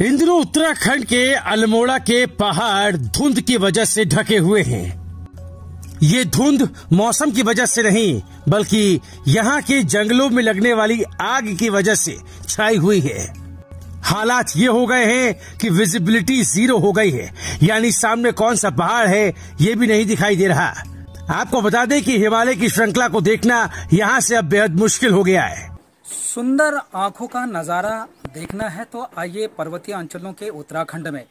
इन दिनों उत्तराखंड के अल्मोड़ा के पहाड़ धुंध की वजह से ढके हुए हैं। ये धुंध मौसम की वजह से नहीं बल्कि यहाँ के जंगलों में लगने वाली आग की वजह से छाई हुई है। हालात ये हो गए हैं कि विजिबिलिटी 0 हो गई है, यानी सामने कौन सा पहाड़ है ये भी नहीं दिखाई दे रहा। आपको बता दें कि हिमालय की श्रृंखला को देखना यहाँ से अब बेहद मुश्किल हो गया है। सुंदर आंखों का नजारा देखना है तो आइए पर्वतीय अंचलों के उत्तराखंड में,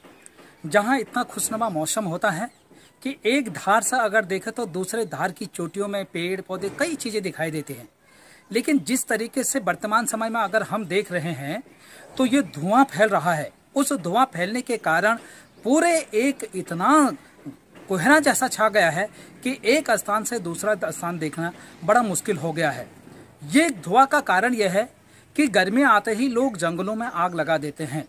जहां इतना खुशनुमा मौसम होता है कि एक धार से अगर देखें तो दूसरे धार की चोटियों में पेड़ पौधे कई चीजें दिखाई देती हैं। लेकिन जिस तरीके से वर्तमान समय में अगर हम देख रहे हैं तो ये धुआं फैल रहा है। उस धुआं फैलने के कारण पूरे एक इतना कोहरा जैसा छा गया है कि एक स्थान से दूसरा स्थान देखना बड़ा मुश्किल हो गया है। ये धुआं का कारण यह है कि गर्मी आते ही लोग जंगलों में आग लगा देते हैं।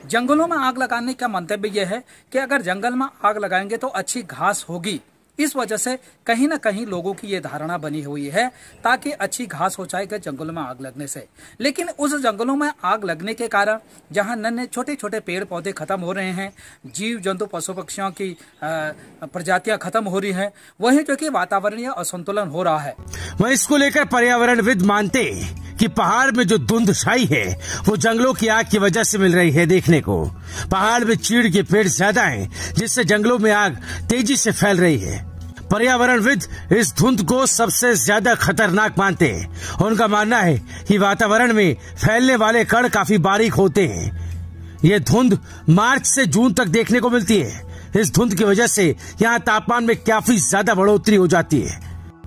जंगलों में आग लगाने का मंतव्य यह है कि अगर जंगल में आग लगाएंगे तो अच्छी घास होगी। इस वजह से कहीं ना कहीं लोगों की ये धारणा बनी हुई है ताकि अच्छी घास हो जाएगा जंगलों में आग लगने से। लेकिन उस जंगलों में आग लगने के कारण जहां नन्हे छोटे छोटे पेड़ पौधे खत्म हो रहे हैं, जीव जंतु पशु पक्षियों की प्रजातियां खत्म हो रही हैं, वहीं जो कि वातावरणीय असंतुलन हो रहा है। वहीं इसको लेकर पर्यावरणविद मानते हैं कि पहाड़ में जो धुंध छाई है वो जंगलों की आग की वजह से मिल रही है देखने को। पहाड़ में चीड़ के पेड़ ज्यादा हैं, जिससे जंगलों में आग तेजी से फैल रही है। पर्यावरणविद इस धुंध को सबसे ज्यादा खतरनाक मानते हैं। उनका मानना है कि वातावरण में फैलने वाले कण काफी बारीक होते हैं। ये धुंध मार्च से जून तक देखने को मिलती है। इस धुंध की वजह से यहाँ तापमान में काफी ज्यादा बढ़ोतरी हो जाती है।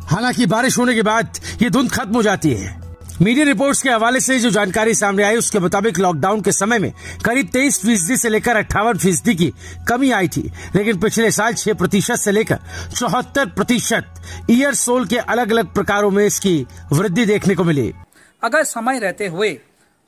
हालांकि बारिश होने के बाद ये धुंध खत्म हो जाती है। मीडिया रिपोर्ट्स के हवाले से जो जानकारी सामने आई उसके मुताबिक लॉकडाउन के समय में करीब 23% से लेकर 58% की कमी आई थी, लेकिन पिछले साल 6% से लेकर 74% ईयर सोल के अलग अलग प्रकारों में इसकी वृद्धि देखने को मिली। अगर समय रहते हुए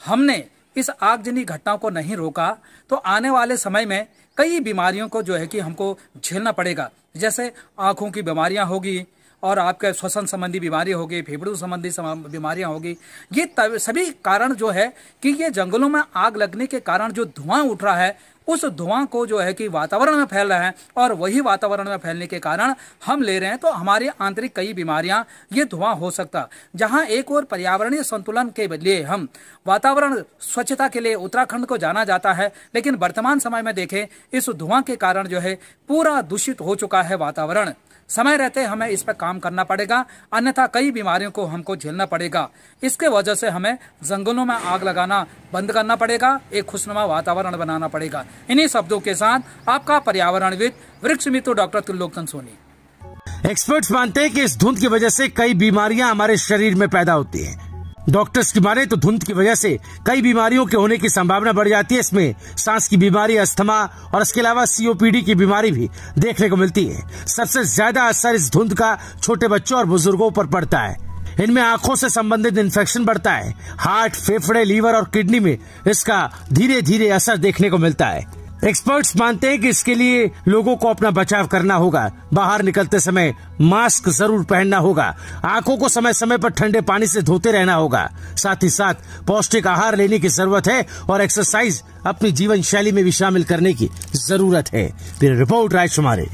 हमने इस आगजनी घटनाओं को नहीं रोका तो आने वाले समय में कई बीमारियों को जो है कि हमको झेलना पड़ेगा। जैसे आंखों की बीमारियां होगी और आपके श्वसन संबंधी बीमारी होगी, फेफड़ों संबंधी बीमारियां होगी। ये सभी कारण जो है कि ये जंगलों में आग लगने के कारण जो धुआं उठ रहा है उस धुआं को जो है कि वातावरण में फैल रहा है और वही वातावरण में फैलने के कारण हम ले रहे हैं तो हमारी आंतरिक कई बीमारियां ये धुआं हो सकता। जहां एक और पर्यावरणीय संतुलन के लिए हम वातावरण स्वच्छता के लिए उत्तराखंड को जाना जाता है, लेकिन वर्तमान समय में देखें इस धुआं के कारण जो है पूरा दूषित हो चुका है वातावरण। समय रहते हमें इस पर काम करना पड़ेगा, अन्यथा कई बीमारियों को हमको झेलना पड़ेगा। इसके वजह से हमें जंगलों में आग लगाना बंद करना पड़ेगा, एक खुशनुमा वातावरण बनाना पड़ेगा। इन्हीं शब्दों के साथ आपका पर्यावरणविद वृक्ष मित्र डॉक्टर त्रिलोकचंद सोनी। एक्सपर्ट्स मानते हैं कि इस धुंध की वजह से कई बीमारियां हमारे शरीर में पैदा होती हैं। डॉक्टर्स की माने तो धुंध की वजह से कई बीमारियों के होने की संभावना बढ़ जाती है। इसमें सांस की बीमारी, अस्थमा और इसके अलावा COPD की बीमारी भी देखने को मिलती है। सबसे ज्यादा असर इस धुंध का छोटे बच्चों और बुजुर्गों पर पड़ता है। इनमें आंखों से संबंधित इन्फेक्शन बढ़ता है। हार्ट, फेफड़े, लीवर और किडनी में इसका धीरे धीरे असर देखने को मिलता है। एक्सपर्ट्स मानते हैं कि इसके लिए लोगों को अपना बचाव करना होगा। बाहर निकलते समय मास्क जरूर पहनना होगा। आंखों को समय समय पर ठंडे पानी से धोते रहना होगा। साथ ही साथ पौष्टिक आहार लेने की जरूरत है और एक्सरसाइज अपनी जीवन शैली में भी शामिल करने की जरूरत है। रिपोर्ट राजकुमारी।